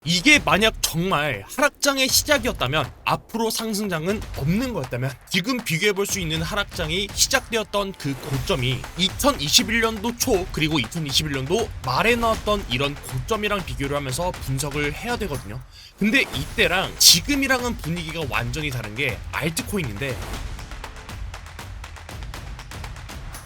이게 만약 정말 하락장의 시작이었다면, 앞으로 상승장은 없는 거였다면, 지금 비교해볼 수 있는 하락장이 시작되었던 그 고점이 2021년도 초 그리고 2021년도 말에 나왔던 이런 고점이랑 비교를 하면서 분석을 해야 되거든요. 근데 이때랑 지금이랑은 분위기가 완전히 다른 게 알트코인인데,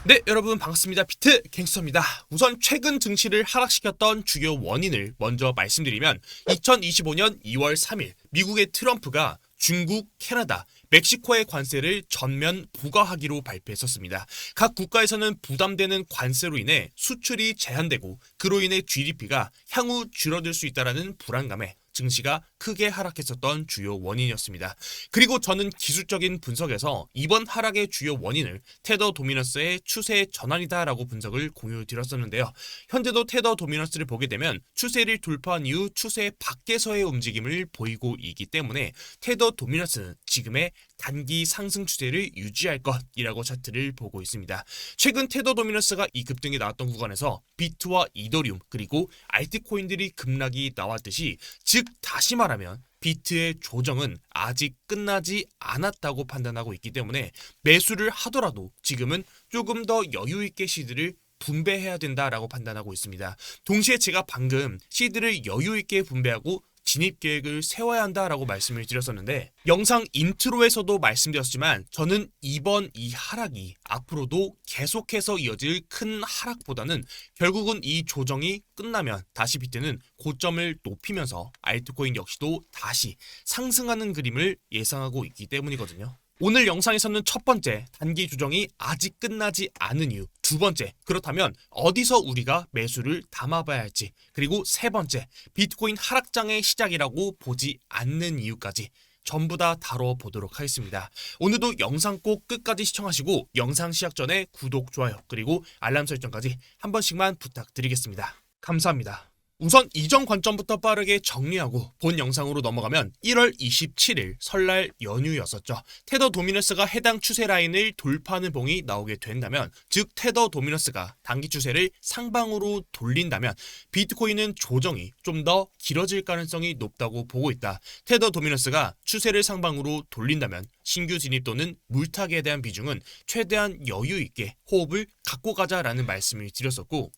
네, 여러분 반갑습니다. 비트 갱스터입니다. 우선 최근 증시를 하락시켰던 주요 원인을 먼저 말씀드리면, 2025년 2월 3일 미국의 트럼프가 중국, 캐나다, 멕시코의 관세를 전면 부과하기로 발표했었습니다. 각 국가에서는 부담되는 관세로 인해 수출이 제한되고 그로 인해 GDP가 향후 줄어들 수 있다는 불안감에 증시가 크게 하락했었던 주요 원인이었습니다. 그리고 저는 기술적인 분석에서 이번 하락의 주요 원인을 테더 도미넌스의 추세 전환이다라고 분석을 공유드렸었는데요. 현재도 테더 도미넌스를 보게 되면 추세를 돌파한 이후 추세 밖에서의 움직임을 보이고 있기 때문에 테더 도미넌스는 지금의 단기 상승 추세를 유지할 것이라고 차트를 보고 있습니다. 최근 테더 도미넌스가 이 급등이 나왔던 구간에서 비트와 이더리움 그리고 알트코인들이 급락이 나왔듯이, 즉 다시 말하면 비트의 조정은 아직 끝나지 않았다고 판단하고 있기 때문에 매수를 하더라도 지금은 조금 더 여유있게 시드를 분배해야 된다라고 판단하고 있습니다. 동시에 제가 방금 시드를 여유있게 분배하고 진입 계획을 세워야 한다라고 말씀을 드렸었는데, 영상 인트로에서도 말씀드렸지만 저는 이번 이 하락이 앞으로도 계속해서 이어질 큰 하락보다는 결국은 이 조정이 끝나면 다시 비트는 고점을 높이면서 알트코인 역시도 다시 상승하는 그림을 예상하고 있기 때문이거든요. 오늘 영상에서는 첫 번째, 단기 조정이 아직 끝나지 않은 이유, 두 번째, 그렇다면 어디서 우리가 매수를 담아봐야 할지, 그리고 세 번째, 비트코인 하락장의 시작이라고 보지 않는 이유까지 전부 다 다뤄보도록 하겠습니다. 오늘도 영상 꼭 끝까지 시청하시고 영상 시작 전에 구독, 좋아요, 그리고 알람 설정까지 한 번씩만 부탁드리겠습니다. 감사합니다. 우선 이전 관점부터 빠르게 정리하고 본 영상으로 넘어가면, 1월 27일 설날 연휴였었죠. 테더 도미넌스가 해당 추세 라인을 돌파하는 봉이 나오게 된다면, 즉 테더 도미넌스가 단기 추세를 상방으로 돌린다면 비트코인은 조정이 좀 더 길어질 가능성이 높다고 보고 있다. 테더 도미넌스가 추세를 상방으로 돌린다면 신규 진입 또는 물타기에 대한 비중은 최대한 여유 있게 호흡을 갖고 가자라는 말씀을 드렸었고,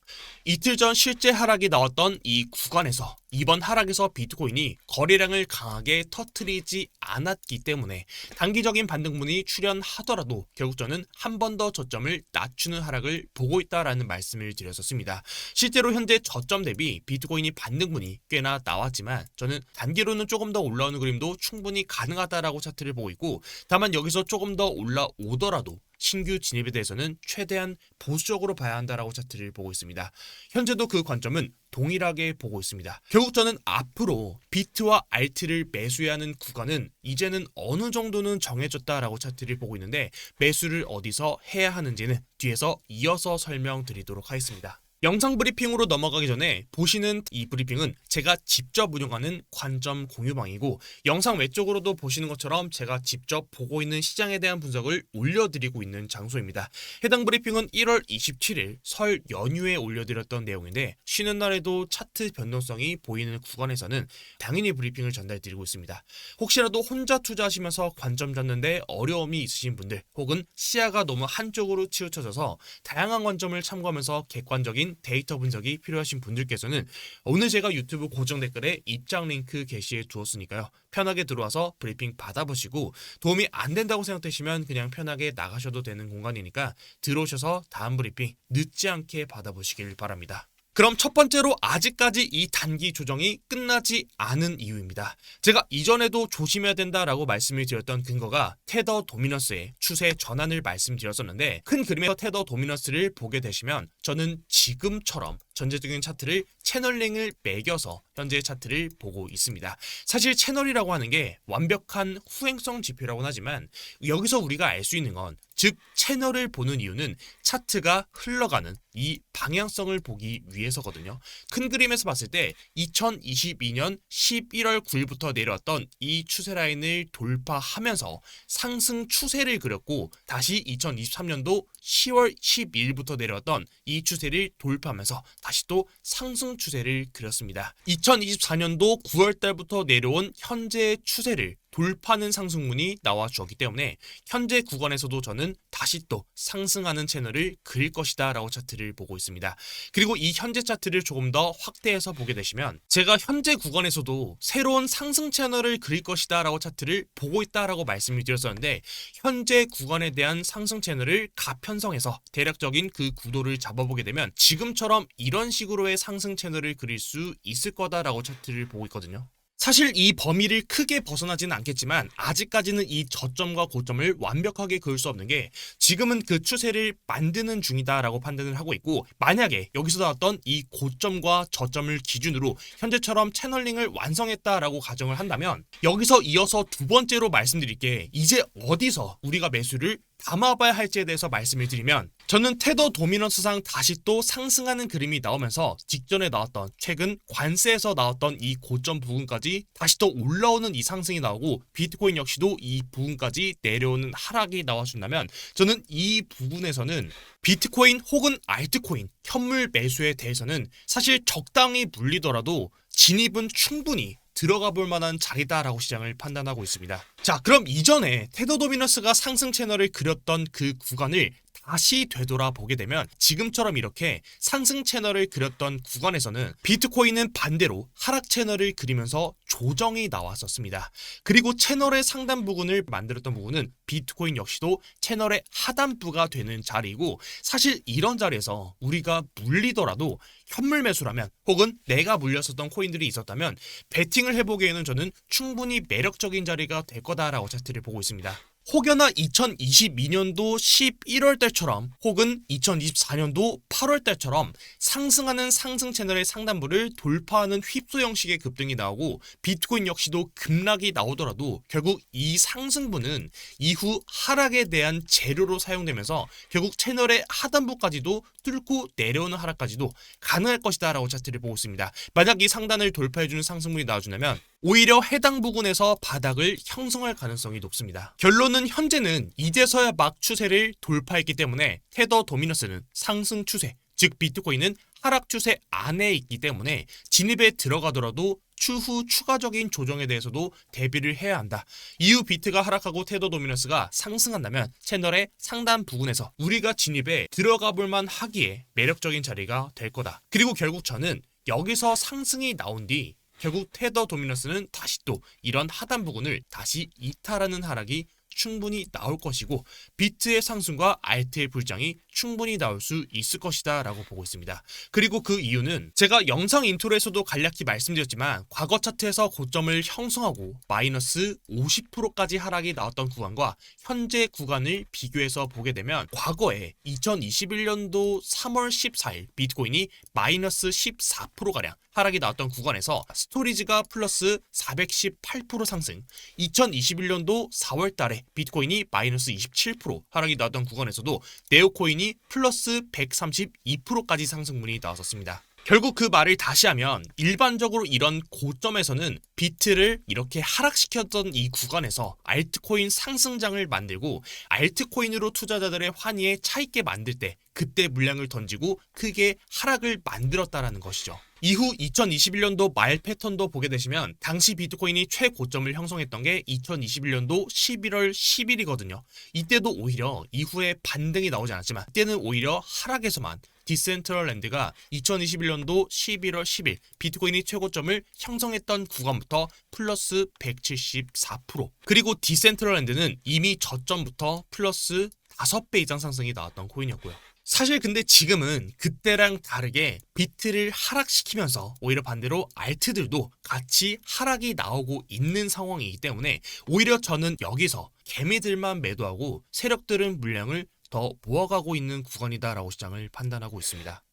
이틀 전 실제 하락이 나왔던 이 구간에서 이번 하락에서 비트코인이 거래량을 강하게 터트리지 않았기 때문에 단기적인 반등분이 출현하더라도 결국 저는 한 번 더 저점을 낮추는 하락을 보고 있다라는 말씀을 드렸었습니다. 실제로 현재 저점 대비 비트코인이 반등분이 꽤나 나왔지만 저는 단기로는 조금 더 올라오는 그림도 충분히 가능하다라고 차트를 보고 있고, 다만 여기서 조금 더 올라오더라도 신규 진입에 대해서는 최대한 보수적으로 봐야 한다라고 차트를 보고 있습니다. 현재도 그 관점은 동일하게 보고 있습니다. 결국 저는 앞으로 비트와 알트를 매수해야 하는 구간은 이제는 어느 정도는 정해졌다라고 차트를 보고 있는데, 매수를 어디서 해야 하는지는 뒤에서 이어서 설명드리도록 하겠습니다. 영상 브리핑으로 넘어가기 전에 보시는 이 브리핑은 제가 직접 운영하는 관점 공유방이고, 영상 외적으로도 보시는 것처럼 제가 직접 보고 있는 시장에 대한 분석을 올려드리고 있는 장소입니다. 해당 브리핑은 1월 27일 설 연휴에 올려드렸던 내용인데, 쉬는 날에도 차트 변동성이 보이는 구간에서는 당연히 브리핑을 전달드리고 있습니다. 혹시라도 혼자 투자하시면서 관점 잡는데 어려움이 있으신 분들, 혹은 시야가 너무 한쪽으로 치우쳐져서 다양한 관점을 참고하면서 객관적인 데이터 분석이 필요하신 분들께서는 오늘 제가 유튜브 고정 댓글에 입장 링크 게시해 두었으니까요, 편하게 들어와서 브리핑 받아보시고, 도움이 안 된다고 생각되시면 그냥 편하게 나가셔도 되는 공간이니까 들어오셔서 다음 브리핑 늦지 않게 받아보시길 바랍니다. 그럼 첫 번째로 아직까지 이 단기 조정이 끝나지 않은 이유입니다. 제가 이전에도 조심해야 된다라고 말씀을 드렸던 근거가 테더 도미넌스의 추세 전환을 말씀드렸었는데, 큰 그림에서 테더 도미넌스를 보게 되시면 저는 지금처럼 전체적인 차트를 채널링을 매겨서 현재 차트를 보고 있습니다. 사실 채널이라고 하는 게 완벽한 후행성 지표라고는 하지만, 여기서 우리가 알 수 있는 건, 즉 채널을 보는 이유는 차트가 흘러가는 이 방향성을 보기 위해서거든요. 큰 그림에서 봤을 때 2022년 11월 9일부터 내려왔던 이 추세 라인을 돌파하면서 상승 추세를 그렸고, 다시 2023년도 10월 12일부터 내려왔던 이 추세를 돌파하면서 다시 또 상승 추세를 그렸습니다. 2024년도 9월 달부터 내려온 현재의 추세를 돌파하는 상승문이 나와 주었기 때문에 현재 구간에서도 저는 다시 또 상승하는 채널을 그릴 것이다 라고 차트를 보고 있습니다. 그리고 이 현재 차트를 조금 더 확대해서 보게 되시면 제가 현재 구간에서도 새로운 상승 채널을 그릴 것이다 라고 차트를 보고 있다 라고 말씀을 드렸었는데 현재 구간에 대한 상승 채널을 가편성해서 대략적인 그 구도를 잡아보게 되면 지금처럼 이런 식으로의 상승 채널을 그릴 수 있을 거다라고 차트를 보고 있거든요. 사실 이 범위를 크게 벗어나지는 않겠지만 아직까지는 이 저점과 고점을 완벽하게 그을 수 없는 게 지금은 그 추세를 만드는 중이다라고 판단을 하고 있고 만약에 여기서 나왔던 이 고점과 저점을 기준으로 현재처럼 채널링을 완성했다라고 가정을 한다면 여기서 이어서 두 번째로 말씀드릴 게 이제 어디서 우리가 매수를 담아봐야 할지에 대해서 말씀을 드리면 저는 테더 도미넌스상 다시 또 상승하는 그림이 나오면서 직전에 나왔던 최근 관세에서 나왔던 이 고점 부분까지 다시 또 올라오는 이 상승이 나오고 비트코인 역시도 이 부분까지 내려오는 하락이 나와준다면 저는 이 부분에서는 비트코인 혹은 알트코인 현물 매수에 대해서는 사실 적당히 물리더라도 진입은 충분히 들어가 볼 만한 자리다라고 시장을 판단하고 있습니다. 자, 그럼 이전에 테더 도미넌스가 상승 채널을 그렸던 그 구간을 다시 되돌아보게 되면 지금처럼 이렇게 상승 채널을 그렸던 구간에서는 비트코인은 반대로 하락 채널을 그리면서 조정이 나왔었습니다. 그리고 채널의 상단 부분을 만들었던 부분은 비트코인 역시도 채널의 하단부가 되는 자리이고 사실 이런 자리에서 우리가 물리더라도 현물 매수라면 혹은 내가 물렸었던 코인들이 있었다면 베팅을 해보기에는 저는 충분히 매력적인 자리가 될 거다라고 차트를 보고 있습니다. 혹여나 2022년도 11월 달처럼 혹은 2024년도 8월 달처럼 상승하는 상승 채널의 상단부를 돌파하는 휩소 형식의 급등이 나오고 비트코인 역시도 급락이 나오더라도 결국 이 상승분은 이후 하락에 대한 재료로 사용되면서 결국 채널의 하단부까지도 뚫고 내려오는 하락까지도 가능할 것이다 라고 차트를 보고 있습니다. 만약 이 상단을 돌파해주는 상승분이 나와준다면 오히려 해당 부분에서 바닥을 형성할 가능성이 높습니다. 결론은 현재는 이제서야 막 추세를 돌파했기 때문에 테더 도미넌스는 상승 추세, 즉 비트코인은 하락 추세 안에 있기 때문에 진입에 들어가더라도 추후 추가적인 조정에 대해서도 대비를 해야 한다. 이후 비트가 하락하고 테더 도미넌스가 상승한다면 채널의 상단 부분에서 우리가 진입에 들어가 볼만 하기에 매력적인 자리가 될 거다. 그리고 결국 저는 여기서 상승이 나온 뒤 결국 테더 도미넌스는 다시 또 이런 하단 부분을 다시 이탈하는 하락이 충분히 나올 것이고 비트의 상승과 알트의 불장이 충분히 나올 수 있을 것이다 라고 보고 있습니다. 그리고 그 이유는 제가 영상 인트로에서도 간략히 말씀드렸지만 과거 차트에서 고점을 형성하고 마이너스 50%까지 하락이 나왔던 구간과 현재 구간을 비교해서 보게 되면 과거에 2021년도 3월 14일 비트코인이 마이너스 14%가량 하락이 나왔던 구간에서 스토리지가 플러스 418% 상승, 2021년도 4월 달에 비트코인이 마이너스 27% 하락이 나왔던 구간에서도 네오코인이 플러스 132%까지 상승분이 나왔었습니다. 결국 그 말을 다시 하면 일반적으로 이런 고점에서는 비트를 이렇게 하락시켰던 이 구간에서 알트코인 상승장을 만들고 알트코인으로 투자자들의 환희에 차있게 만들 때 그때 물량을 던지고 크게 하락을 만들었다라는 것이죠. 이후 2021년도 말 패턴도 보게 되시면 당시 비트코인이 최고점을 형성했던 게 2021년도 11월 10일이거든요. 이때도 오히려 이후에 반등이 나오지 않았지만 이때는 오히려 하락에서만 디센트럴랜드가 2021년도 11월 10일 비트코인이 최고점을 형성했던 구간부터 플러스 174% 그리고 디센트럴랜드는 이미 저점부터 플러스 5배 이상 상승이 나왔던 코인이었고요. 사실 근데 지금은 그때랑 다르게 비트를 하락시키면서 오히려 반대로 알트들도 같이 하락이 나오고 있는 상황이기 때문에 오히려 저는 여기서 개미들만 매도하고 세력들은 물량을 더 모아가고 있는 구간이다라고 시장을 판단하고 있습니다.